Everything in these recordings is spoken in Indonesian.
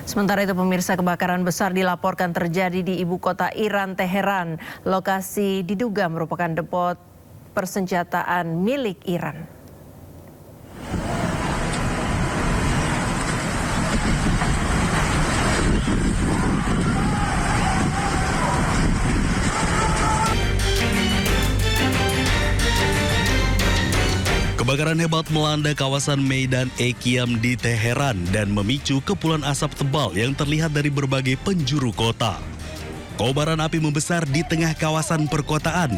Sementara itu pemirsa, kebakaran besar dilaporkan terjadi di ibu kota Iran, Teheran. Lokasi diduga merupakan depo persenjataan milik Iran. Kebakaran hebat melanda kawasan Maidan Ekiam di Teheran dan memicu kepulan asap tebal yang terlihat dari berbagai penjuru kota. Kobaran api membesar di tengah kawasan perkotaan.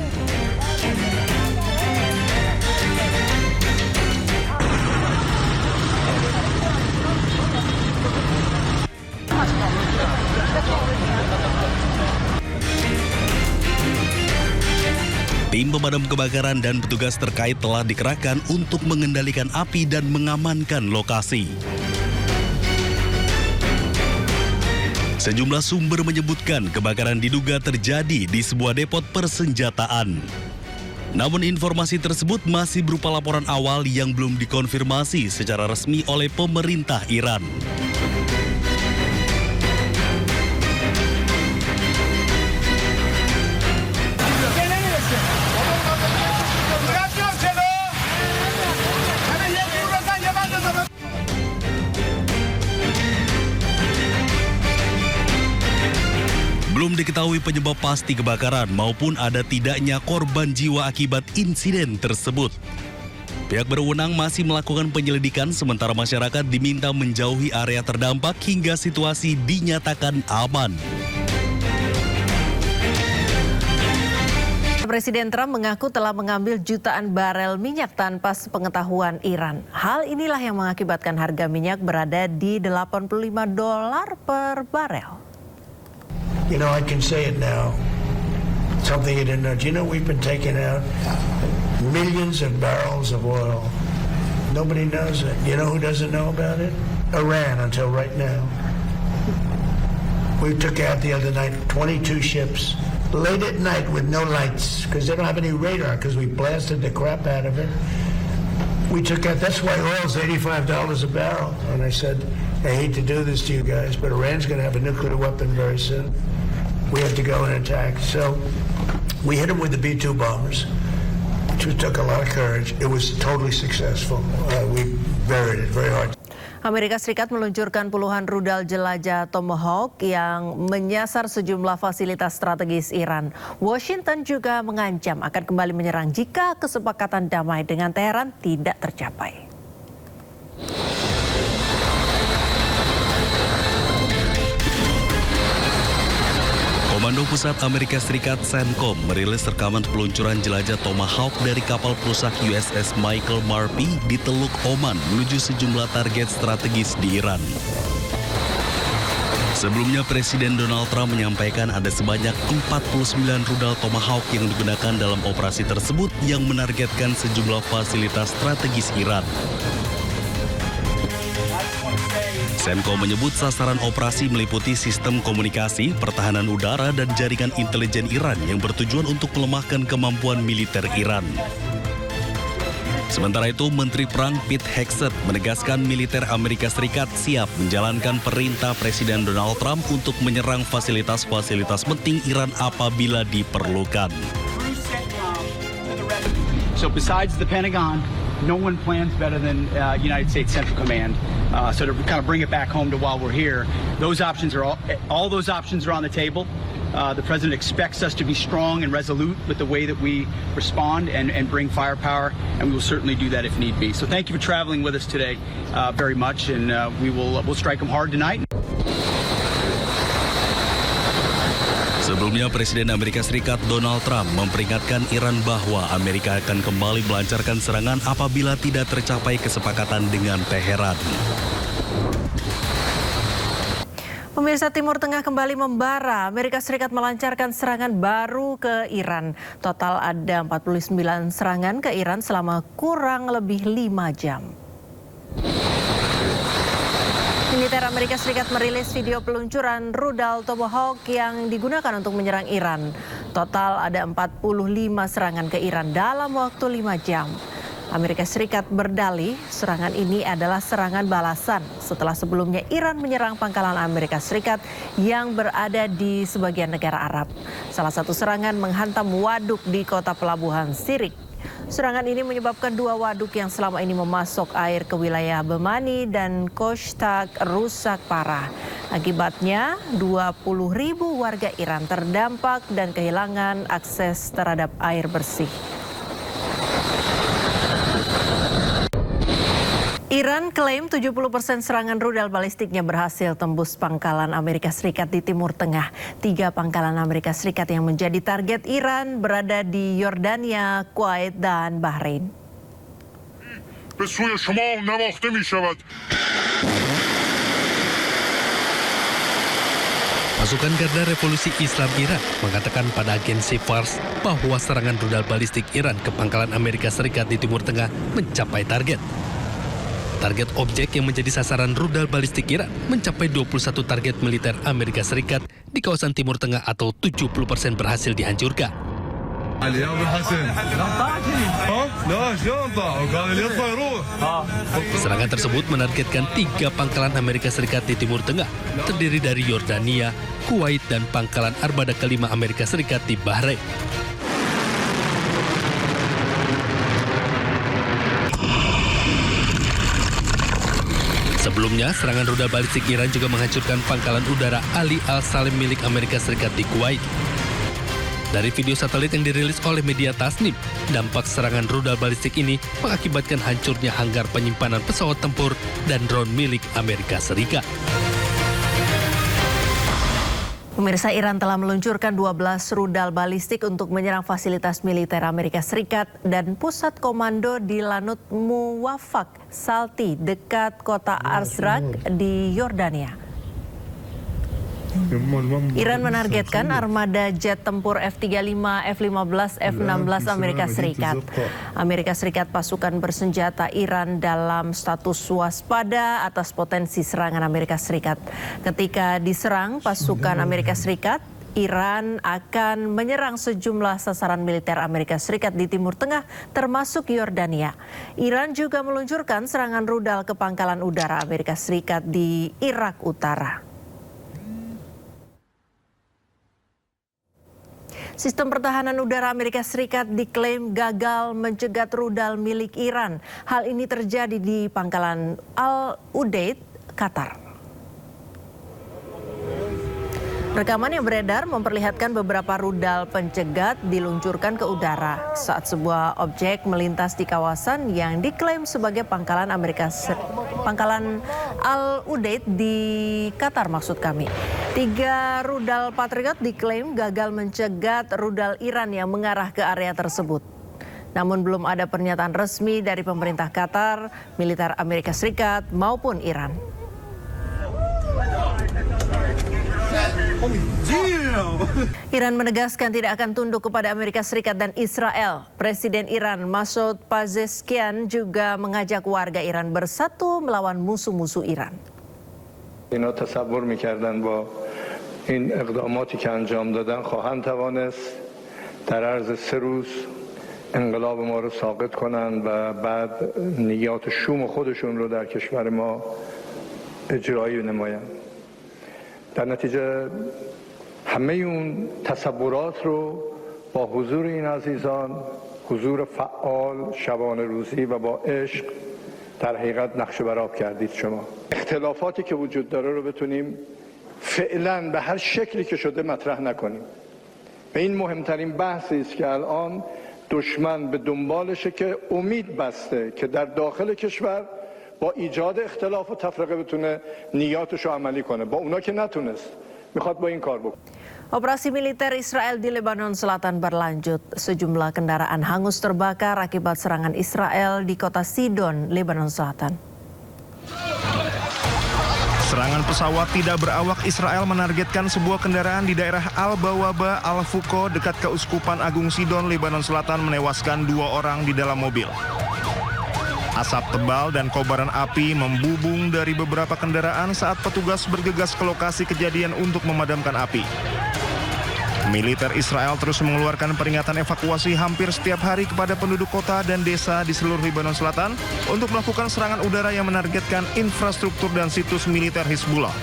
Tim pemadam kebakaran dan petugas terkait telah dikerahkan untuk mengendalikan api dan mengamankan lokasi. Sejumlah sumber menyebutkan kebakaran diduga terjadi di sebuah depot persenjataan. Namun informasi tersebut masih berupa laporan awal yang belum dikonfirmasi secara resmi oleh pemerintah Iran. Belum diketahui penyebab pasti kebakaran maupun ada tidaknya korban jiwa akibat insiden tersebut. Pihak berwenang masih melakukan penyelidikan sementara masyarakat diminta menjauhi area terdampak hingga situasi dinyatakan aman. Presiden Trump mengaku telah mengambil jutaan barel minyak tanpa sepengetahuan Iran. Hal inilah yang mengakibatkan harga minyak berada di $85 per barel. You know, I can say it now. Something you didn't know. Do you know we've been taking out millions of barrels of oil? Nobody knows it. You know who doesn't know about it? Iran until right now. We took out the other night 22 ships late at night with no lights because they don't have any radar because we blasted the crap out of it. We took out, that's why oil's $85 a barrel. And I said, I hate to do this to you guys, but Iran's going to have a nuclear weapon very soon. We have to go and attack. So we hit them with the B-2 bombers, which took a lot of courage. It was totally successful. We buried it very hard. Amerika Serikat meluncurkan puluhan rudal jelajah Tomahawk yang menyasar sejumlah fasilitas strategis Iran. Washington juga mengancam akan kembali menyerang jika kesepakatan damai dengan Teheran tidak tercapai. Komando Pusat Amerika Serikat CENTCOM merilis rekaman peluncuran jelajah Tomahawk dari kapal perusak USS Michael Murphy di Teluk Oman menuju sejumlah target strategis di Iran. Sebelumnya Presiden Donald Trump menyampaikan ada sebanyak 49 rudal Tomahawk yang digunakan dalam operasi tersebut yang menargetkan sejumlah fasilitas strategis Iran. CENTCOM menyebut sasaran operasi meliputi sistem komunikasi, pertahanan udara, dan jaringan intelijen Iran yang bertujuan untuk melemahkan kemampuan militer Iran. Sementara itu, Menteri Perang Pete Hegseth menegaskan militer Amerika Serikat siap menjalankan perintah Presiden Donald Trump untuk menyerang fasilitas-fasilitas penting Iran apabila diperlukan. So besides the Pentagon, no one plans better than United States Central Command. So to kind of bring it back home to while we're here, those options are all those options are on the table. The president expects us to be strong and resolute with the way that we respond and bring firepower, and we will certainly do that if need be. So thank you for traveling with us today very much, and we'll strike them hard tonight. Sebelumnya, Presiden Amerika Serikat Donald Trump memperingatkan Iran bahwa Amerika akan kembali melancarkan serangan apabila tidak tercapai kesepakatan dengan Teheran. Pemirsa, Timur Tengah kembali membara. Amerika Serikat melancarkan serangan baru ke Iran. Total ada 49 serangan ke Iran selama kurang lebih 5 jam. Militer Amerika Serikat merilis video peluncuran rudal Tomahawk yang digunakan untuk menyerang Iran. Total ada 45 serangan ke Iran dalam waktu 5 jam. Amerika Serikat berdalih serangan ini adalah serangan balasan setelah sebelumnya Iran menyerang pangkalan Amerika Serikat yang berada di sebagian negara Arab. Salah satu serangan menghantam waduk di kota pelabuhan Sirik. Serangan ini menyebabkan 2 waduk yang selama ini memasok air ke wilayah Bemani dan Kostak rusak parah. Akibatnya 20.000 warga Iran terdampak dan kehilangan akses terhadap air bersih. Iran klaim 70% serangan rudal balistiknya berhasil tembus pangkalan Amerika Serikat di Timur Tengah. 3 pangkalan Amerika Serikat yang menjadi target Iran berada di Yordania, Kuwait, dan Bahrain. Pasukan Garda Revolusi Islam Iran mengatakan pada agensi Fars bahwa serangan rudal balistik Iran ke pangkalan Amerika Serikat di Timur Tengah mencapai target. Target objek yang menjadi sasaran rudal balistik Iran mencapai 21 target militer Amerika Serikat di kawasan Timur Tengah atau 70% berhasil dihancurkan. Serangan tersebut menargetkan 3 pangkalan Amerika Serikat di Timur Tengah, terdiri dari Yordania, Kuwait, dan pangkalan armada kelima Amerika Serikat di Bahrain. Sebelumnya, serangan rudal balistik Iran juga menghancurkan pangkalan udara Ali Al-Salim milik Amerika Serikat di Kuwait. Dari video satelit yang dirilis oleh media Tasnim, dampak serangan rudal balistik ini mengakibatkan hancurnya hanggar penyimpanan pesawat tempur dan drone milik Amerika Serikat. Pemirsa, Iran telah meluncurkan 12 rudal balistik untuk menyerang fasilitas militer Amerika Serikat dan pusat komando di Lanut Muwafaq Salti dekat kota Azraq di Yordania. Iran menargetkan armada jet tempur F-35, F-15, F-16 Amerika Serikat. Amerika Serikat pasukan bersenjata Iran dalam status waspada atas potensi serangan Amerika Serikat. Ketika diserang pasukan Amerika Serikat, Iran akan menyerang sejumlah sasaran militer Amerika Serikat di Timur Tengah, termasuk Yordania. Iran juga meluncurkan serangan rudal ke pangkalan udara Amerika Serikat di Irak Utara. Sistem pertahanan udara Amerika Serikat diklaim gagal mencegat rudal milik Iran. Hal ini terjadi di pangkalan Al-Udeid, Qatar. Rekaman yang beredar memperlihatkan beberapa rudal pencegat diluncurkan ke udara saat sebuah objek melintas di kawasan yang diklaim sebagai pangkalan pangkalan Al-Udeid di Qatar maksud kami. 3 rudal Patriot diklaim gagal mencegat rudal Iran yang mengarah ke area tersebut. Namun belum ada pernyataan resmi dari pemerintah Qatar, militer Amerika Serikat maupun Iran. Iran menegaskan tidak akan tunduk kepada Amerika Serikat dan Israel. Presiden Iran Masoud Pezeshkian juga mengajak warga Iran bersatu melawan musuh-musuh Iran. اینا تصور می‌کردن با این اقداماتی که انجام دادن خواهند توانست در عرض 3 روز انقلاب ما رو ساقط کنند و بعد نیات شوم خودشون رو در کشور ما اجرایی نمایند. در نتیجه همه اون تصورات رو با حضور این عزیزان، حضور فعال شبانه روزی و با عشق در حقیقت نقشه برآب کردید شما. اختلافاتی که وجود داره رو بتونیم فعلا به هر شکلی که شده مطرح نکنیم. و این مهمترین بحثی است که الان دشمن به دنبالشه که امید بسته که در داخل کشور با ایجاد اختلاف و تفرقه بتونه نیاتش رو عملی کنه. با اونا که نتونست میخواد با این کار بکنه. Operasi militer Israel di Lebanon Selatan berlanjut. Sejumlah kendaraan hangus terbakar akibat serangan Israel di kota Sidon, Lebanon Selatan. Serangan pesawat tidak berawak Israel menargetkan sebuah kendaraan di daerah Al-Bawaba, Al-Fuko dekat Keuskupan Agung Sidon, Lebanon Selatan menewaskan 2 orang di dalam mobil. Asap tebal dan kobaran api membubung dari beberapa kendaraan saat petugas bergegas ke lokasi kejadian untuk memadamkan api. Militer Israel terus mengeluarkan peringatan evakuasi hampir setiap hari kepada penduduk kota dan desa di seluruh Lebanon Selatan untuk melakukan serangan udara yang menargetkan infrastruktur dan situs militer Hizbullah.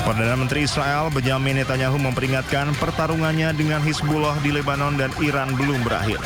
Perdana Menteri Israel Benjamin Netanyahu memperingatkan pertarungannya dengan Hizbullah di Lebanon dan Iran belum berakhir.